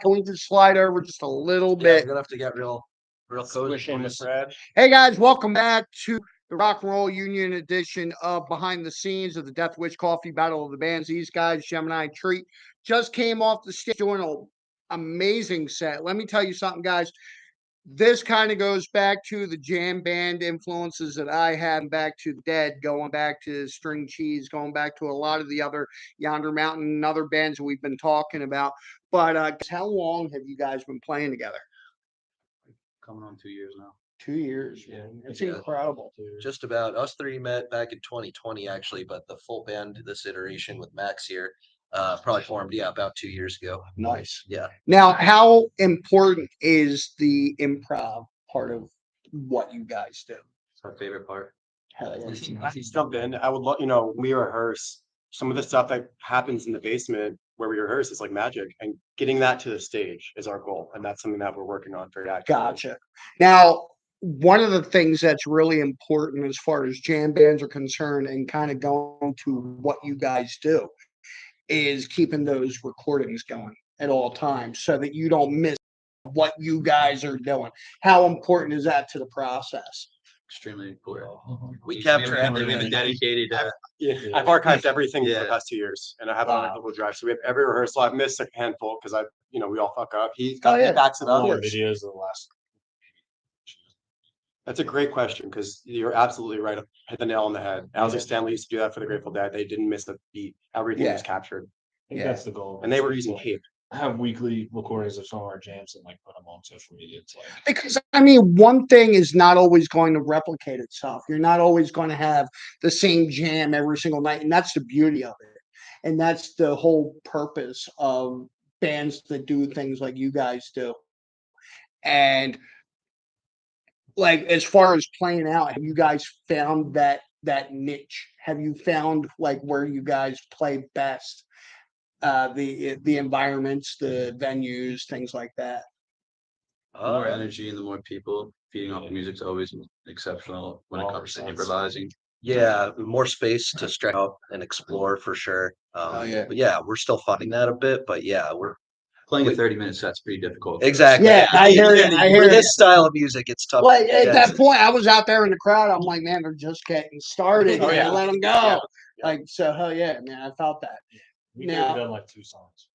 Can we just slide over just a little Yeah, bit? we're gonna have to get real cozy. Hey guys, welcome back to the Rock and Roll Union edition of Behind the Scenes of the Death Wish Coffee Battle of the Bands. These guys, Gemini Treat, just came off the stage doing an amazing set. Let me tell you something, guys. This kind of goes back to the jam band influences that I had, back to the Dead, going back to String Cheese, going back to a lot of the other Yonder Mountain and other bands that we've been talking about. But how long have you guys been playing together? Coming on 2 years now. 2 years. Yeah, It's incredible. Just about. Us three met back in 2020, actually, but the full band, this iteration with Max here, probably formed, about 2 years ago. Nice. Yeah. Now, how important is the improv part of what you guys do? It's our favorite part. Hell yeah. I just jump in. I would love, we rehearse some of the stuff that happens in the basement where we rehearse is like magic, and getting that to the stage is our goal. And that's something that we're working on very actively. Gotcha. Now, one of the things that's really important as far as jam bands are concerned, and kind of going to what you guys do, is keeping those recordings going at all times so that you don't miss what you guys are doing. How important is that to the process? Extremely important. We capture We have everything. a dedicated. I've archived everything for Yeah. the past 2 years, and I have it on my Google Drive. So we have every rehearsal. I've missed a handful because we all fuck up. He backs it up. Videos of the last. That's a great question, because you're absolutely right. Hit the nail on the head. Owsley Stanley used to do that for the Grateful Dead. They didn't miss a beat. Everything was captured, I think that's the goal. and they were using tape. Have weekly recordings of some of our jams and put them on social media. It's Because I mean, one thing is not always going to replicate itself. You're not always going to have the same jam every single night, and that's the beauty of it. And that's the whole purpose of bands that do things like you guys do. And like, as far as playing out, have you guys found that niche? Have you found like where you guys play best? The environments, the venues, things like that. The more energy and the more people feeding off the music's always exceptional when it comes to improvising. Yeah, more space to stretch out and explore for sure. But yeah, we're still finding that a bit. But yeah, we're Playing a 30-minute set's pretty difficult. exactly. Yeah, I hear it. I hear For it. this style of music, it's tough. Like at Yeah. that point, I was out there in the crowd. I'm like, man, they're just getting started. Oh, yeah. Let them go. Yeah. Like, so hell yeah, man, I felt that. we Now- have done like 2 songs.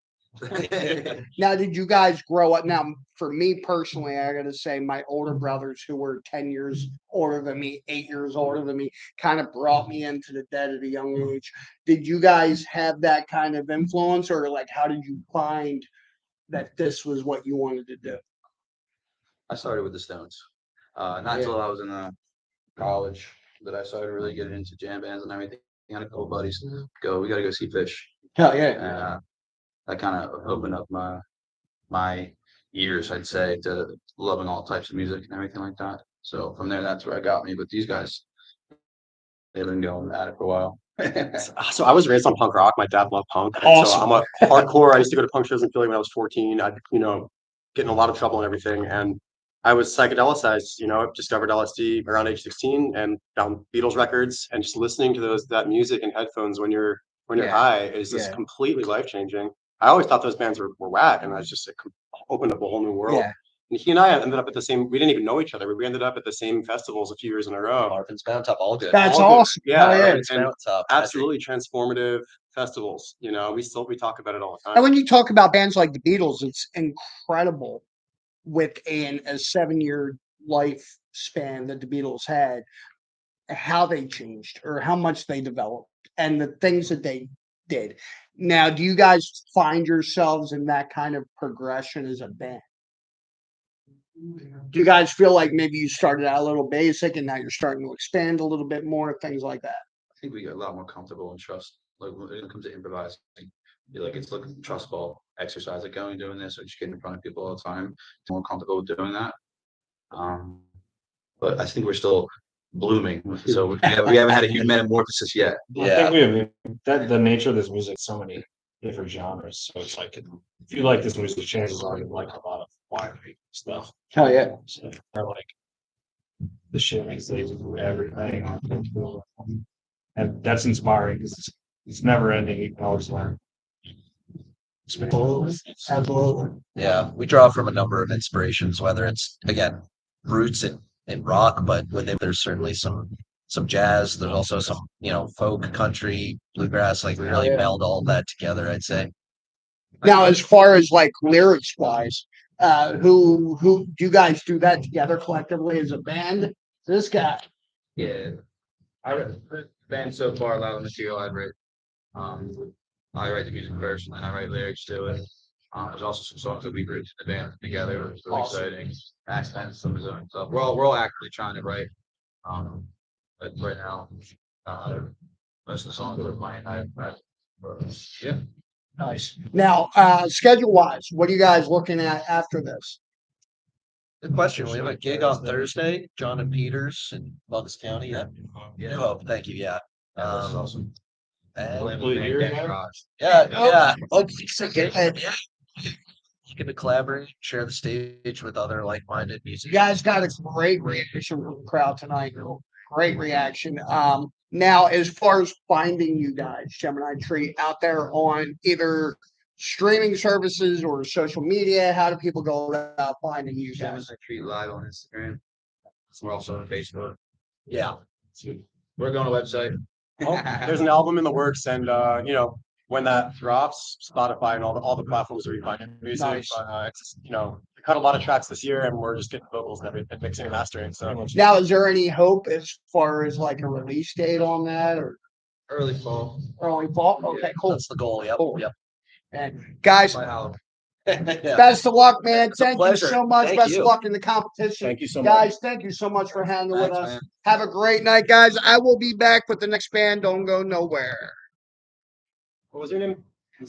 Now, did you guys grow up? Now, for me personally, I got to say, my older brothers, who were 10 years older than me, 8 years older than me, kind of brought me into the Dead at a young age. Did you guys have that kind of influence, or like, how did you find that this was what you wanted to do? I started with the Stones. Not until I was in college that I started really getting into jam bands and everything. I had a couple buddies we got to go see Fish. Hell yeah. And that kind of opened up my ears, I'd say, to loving all types of music and everything like that. So from there, that's where it got me. But these guys, they've been going at it for a while. So I was raised on punk rock. My dad loved punk. And Awesome. So I'm a hardcore. I used to go to punk shows in Philly when I was 14. I'd, get in a lot of trouble and everything. And I was psychedelicized, discovered LSD around age 16 and found Beatles records, and just listening to that music in headphones when you're Yeah. high is just Yeah. completely life-changing. I always thought those bands were whack, and I just opened up a whole new world. Yeah. And he and I ended up at we didn't even know each other, but we ended up at the same festivals a few years in a row. Marvin's Mountaintop, all good. That's All good. awesome. Yeah, Hell yeah. Marvin's and Mountaintop, I think. absolutely transformative festivals. We talk about it all the And time. when you talk about bands like the Beatles, it's incredible within a 7-year lifespan that the Beatles had, how they changed or how much they developed and the things that they did. Now, do you guys find yourselves in that kind of progression as a band? Do you guys feel like maybe you started out a little basic and now you're starting to expand a little bit more, things like that? I think we get a lot more comfortable and trust. Like when it comes to improvising, it's like a trust ball exercise, like going doing this or just getting in front of people all the time. More comfortable with doing that. But I think we're still blooming, so we haven't had a huge metamorphosis yet. I think the nature of this music, so many different genres. So it's like, if you like this music, chances are you like a lot of wide stuff. Hell yeah. So they're like the shit makes they do everything. And that's inspiring because it's never ending. You can always learn. Absolutely. Yeah, we draw from a number of inspirations, whether it's again roots in rock, but there's certainly some jazz. There's also some folk, country, bluegrass. Like we really meld all that together, I'd say. Now, as far as like lyrics wise, who do you guys do that together collectively as a band? This guy. Yeah. The band so far, a lot of material um, I write the music first and then I write lyrics to it. There's also some songs that we wrote in the band together. It was really exciting. Max and some of his own stuff. We're all actively trying to write. But right now, most of the songs that we're playing, yeah. Nice. Now, schedule wise, what are you guys looking at after this? Good question. We have a gig on Thursday, John and Peters in Bucks County. Yeah. New Hope. Thank you. Yeah. That's awesome. And Hopefully you're there. yeah. Okay, so you get to collaborate, share the stage with other like-minded You musicians. guys got a great reaction from the crowd tonight. Great reaction. Now, as far as finding you guys, Gemini Treat, out there on either streaming services or social media, how do people go about finding you guys? Gemini Treat live on Instagram. We're also on Facebook. Yeah. We're going to website. There's an album in the works, and when that drops, Spotify and all the platforms where you find music. Nice. But it's we cut a lot of tracks this year, and we're just getting vocals and everything, mixing and mastering. So Now, is there any hope as far as like a release date on that or Early fall. early fall? Okay, cool. That's the goal. Yep. Cool. Yep. And guys, By Halloween. Yeah. best of luck, man. It's a Thank you pleasure. so much. Thank Best you. of luck in the competition. thank you so much. Guys, thank you so much for hanging with Thanks, us. man. Have a great night, guys. I will be back with the next band. Don't go nowhere. What was your name?